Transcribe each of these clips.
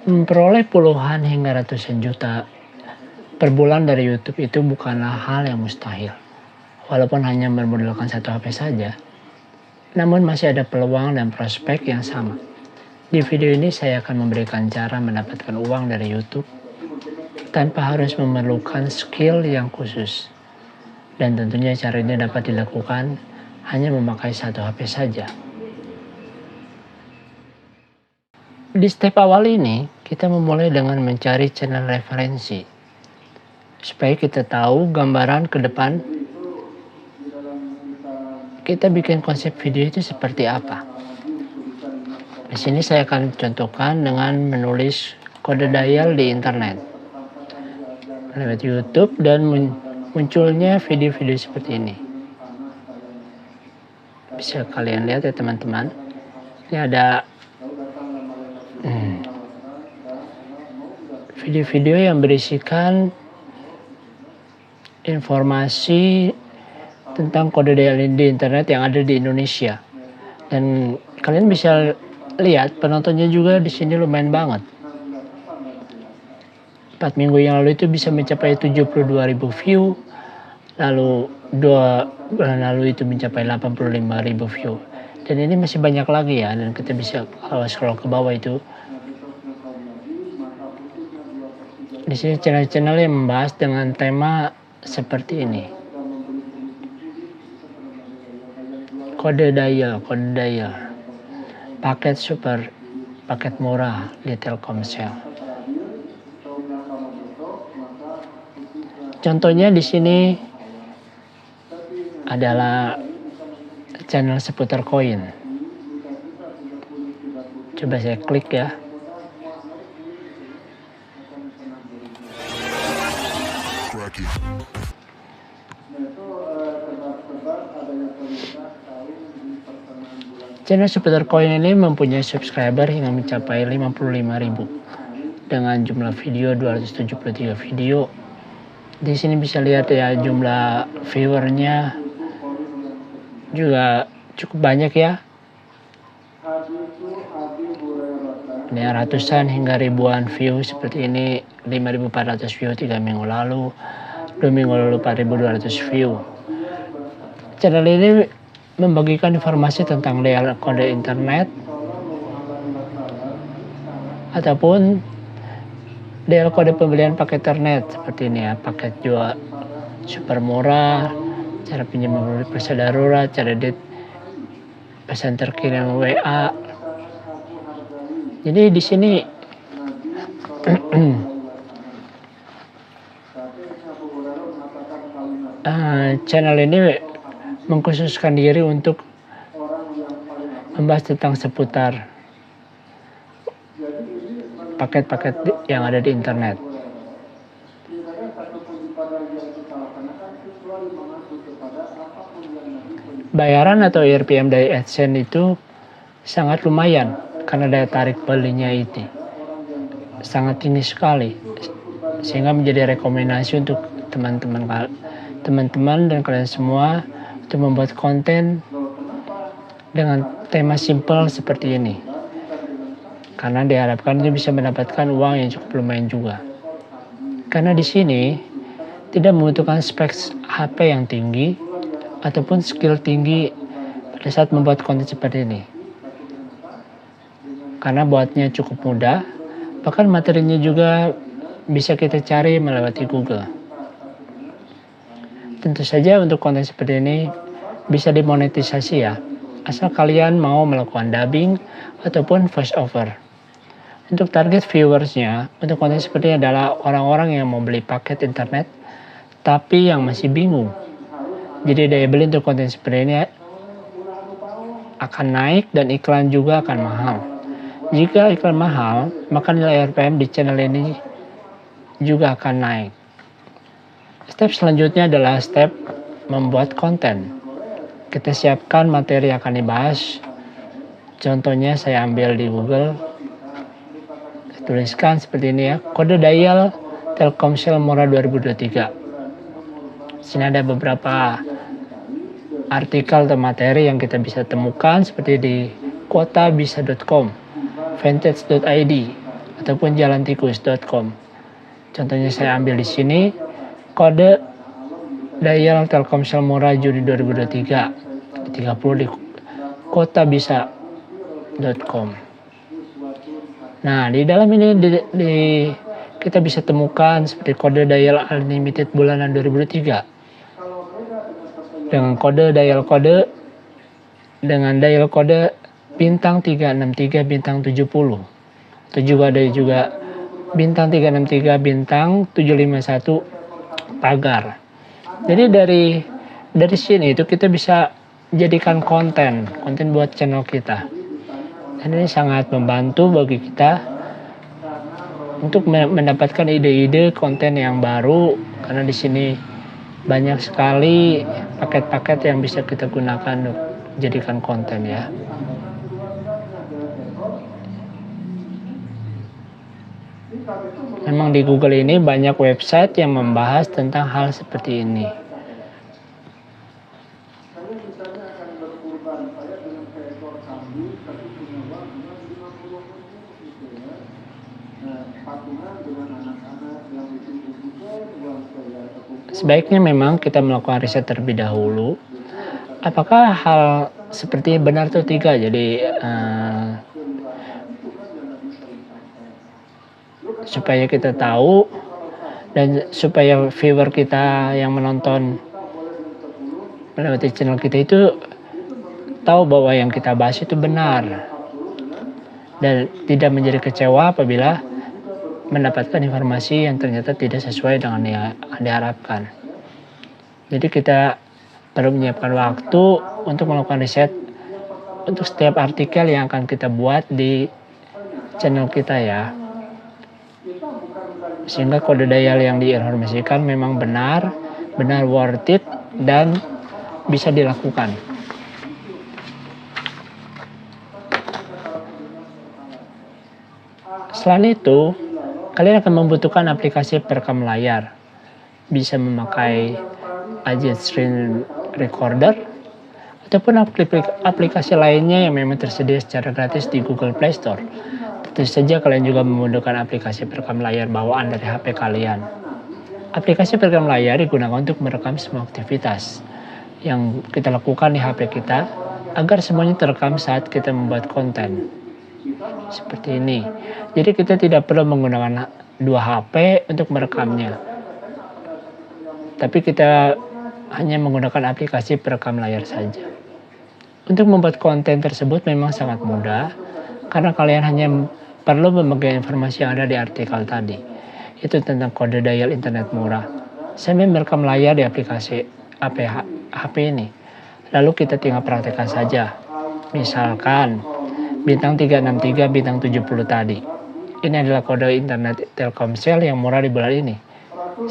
Memperoleh puluhan hingga ratusan juta per bulan dari YouTube itu bukanlah hal yang mustahil. Walaupun hanya bermodalkan satu HP saja, namun masih ada peluang dan prospek yang sama. Di video ini saya akan memberikan cara mendapatkan uang dari YouTube tanpa harus memerlukan skill yang khusus. Dan tentunya cara ini dapat dilakukan hanya memakai satu HP saja. Di step awal ini, kita memulai dengan mencari channel referensi. Supaya kita tahu gambaran ke depan, kita bikin konsep video itu seperti apa. Di sini saya akan contohkan dengan menulis kode dial di internet lewat YouTube dan munculnya video-video seperti ini. Bisa kalian lihat ya teman-teman. Ini ada video-video yang berisikan informasi tentang kode dial di internet yang ada di Indonesia. Dan kalian bisa lihat penontonnya juga di sini lumayan banget. 4 minggu yang lalu itu bisa mencapai 72.000 view, lalu 2 bulan lalu itu mencapai 85.000 view. Dan ini masih banyak lagi ya, dan kita bisa scroll ke bawah itu. Di sini channel-channel yang membahas dengan tema seperti ini. Kode dial, paket super, paket murah di Telkomsel. Contohnya di sini adalah channel seputar koin. Coba saya klik ya. Channel seputar koin ini mempunyai subscriber hingga mencapai 55.000 dengan jumlah video 273 video. Di sini bisa lihat ya jumlah viewernya juga cukup banyak ya. Ini ratusan hingga ribuan view seperti ini. 5.400 view 3 minggu lalu, 2 minggu lalu 4.200 view. Channel ini membagikan informasi tentang dial kode internet ataupun dial kode pembelian paket internet seperti ini ya, paket jual super murah, cara pinjam pulsa darurat, cara pesan terkirim WA. Jadi di sini channel ini mengkhususkan diri untuk membahas tentang seputar paket-paket yang ada di internet. Bayaran atau RPM dari AdSense itu sangat lumayan karena daya tarik belinya itu sangat tinggi sekali, sehingga menjadi rekomendasi untuk teman-teman dan kalian semua untuk membuat konten dengan tema simple seperti ini. Karena diharapkan itu bisa mendapatkan uang yang cukup lumayan juga. Karena di sini tidak membutuhkan spek HP yang tinggi ataupun skill tinggi pada saat membuat konten seperti ini. Karena buatnya cukup mudah, bahkan materinya juga bisa kita cari melewati Google. Tentu saja untuk konten seperti ini bisa dimonetisasi ya, asal kalian mau melakukan dubbing ataupun voice over. Untuk target viewersnya, untuk konten seperti ini adalah orang-orang yang mau beli paket internet, tapi yang masih bingung. Jadi daya beli untuk konten seperti ini akan naik dan iklan juga akan mahal. Jika iklan mahal, maka nilai RPM di channel ini juga akan naik. Step selanjutnya adalah step membuat konten. Kita siapkan materi yang akan dibahas. Contohnya saya ambil di Google. Tuliskan seperti ini ya, kode dial Telkomsel Murah 2023. Sini ada beberapa artikel atau materi yang kita bisa temukan seperti di kuotabisa.com, vintage.id, ataupun jalantikus.com. Contohnya saya ambil di sini kode dial Telkomsel murah Juni 2023 di 30 di kotabisa.com. Nah, di dalam ini kita bisa temukan seperti kode dial unlimited bulanan 2023 dengan dial kode bintang 363 bintang 70. Itu juga ada bintang 363 bintang 751 pagar. Jadi dari sini itu kita bisa jadikan konten buat channel kita. Dan ini sangat membantu bagi kita untuk mendapatkan ide-ide konten yang baru, karena di sini banyak sekali paket-paket yang bisa kita gunakan untuk jadikan konten ya. Memang di Google ini banyak website yang membahas tentang hal seperti ini. Sebaiknya memang kita melakukan riset terlebih dahulu. Apakah hal seperti benar atau tidak? Jadi supaya kita tahu dan supaya viewer kita yang menonton melewati channel kita itu tahu bahwa yang kita bahas itu benar dan tidak menjadi kecewa apabila mendapatkan informasi yang ternyata tidak sesuai dengan yang diharapkan. Jadi kita perlu menyiapkan waktu untuk melakukan riset untuk setiap artikel yang akan kita buat di channel kita ya. Sehingga kode dial yang diinformasikan memang benar worth it dan bisa dilakukan. Selain itu, kalian akan membutuhkan aplikasi perekam layar. Bisa memakai Agent Screen Recorder ataupun aplikasi lainnya yang memang tersedia secara gratis di Google Play Store. Tentu saja kalian juga membutuhkan aplikasi perekam layar bawaan dari HP kalian. Aplikasi perekam layar digunakan untuk merekam semua aktivitas yang kita lakukan di HP kita agar semuanya terekam saat kita membuat konten. Seperti ini. Jadi kita tidak perlu menggunakan dua HP untuk merekamnya. Tapi kita hanya menggunakan aplikasi perekam layar saja. Untuk membuat konten tersebut memang sangat mudah karena kalian hanya perlu memegang informasi yang ada di artikel tadi. Itu tentang kode dial internet murah. Saya merekam layar di aplikasi HP ini. Lalu kita tinggal praktekkan saja. Misalkan bintang 363 bintang 70 tadi. Ini adalah kode internet Telkomsel yang murah di bulan ini.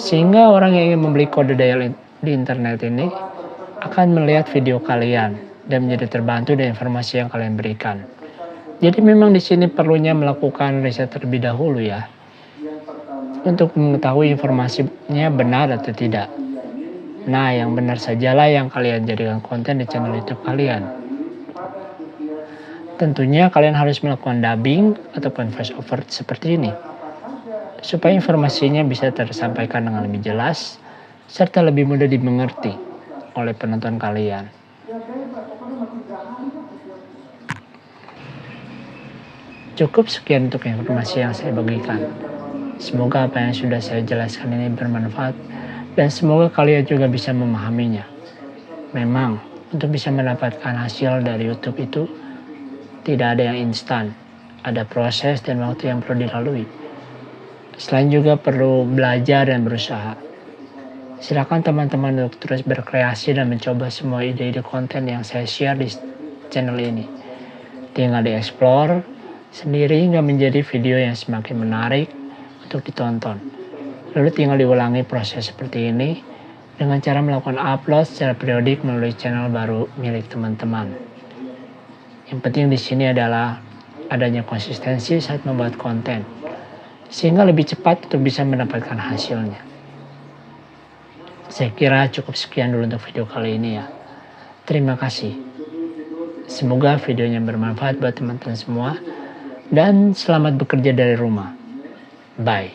Sehingga orang yang ingin membeli kode dial di internet ini akan melihat video kalian dan menjadi terbantu dengan informasi yang kalian berikan. Jadi memang di sini perlunya melakukan riset terlebih dahulu ya. Untuk mengetahui informasinya benar atau tidak. Nah, yang benar sajalah yang kalian jadikan konten di channel YouTube kalian. Tentunya kalian harus melakukan dubbing ataupun voice over seperti ini. Supaya informasinya bisa tersampaikan dengan lebih jelas serta lebih mudah dimengerti oleh penonton kalian. Cukup sekian untuk informasi yang saya bagikan. Semoga apa yang sudah saya jelaskan ini bermanfaat dan semoga kalian juga bisa memahaminya. Memang untuk bisa mendapatkan hasil dari YouTube itu tidak ada yang instan, ada proses dan waktu yang perlu dilalui. Selain juga perlu belajar dan berusaha. Silakan teman-teman untuk terus berkreasi dan mencoba semua ide-ide konten yang saya share di channel ini. Tinggal dieksplor sendiri hingga menjadi video yang semakin menarik untuk ditonton. Lalu tinggal diulangi proses seperti ini dengan cara melakukan upload secara periodik melalui channel baru milik teman-teman. Yang penting di sini adalah adanya konsistensi saat membuat konten, sehingga lebih cepat untuk bisa mendapatkan hasilnya. Saya kira cukup sekian dulu untuk video kali ini ya. Terima kasih. Semoga videonya bermanfaat buat teman-teman semua dan selamat bekerja dari rumah. Bye.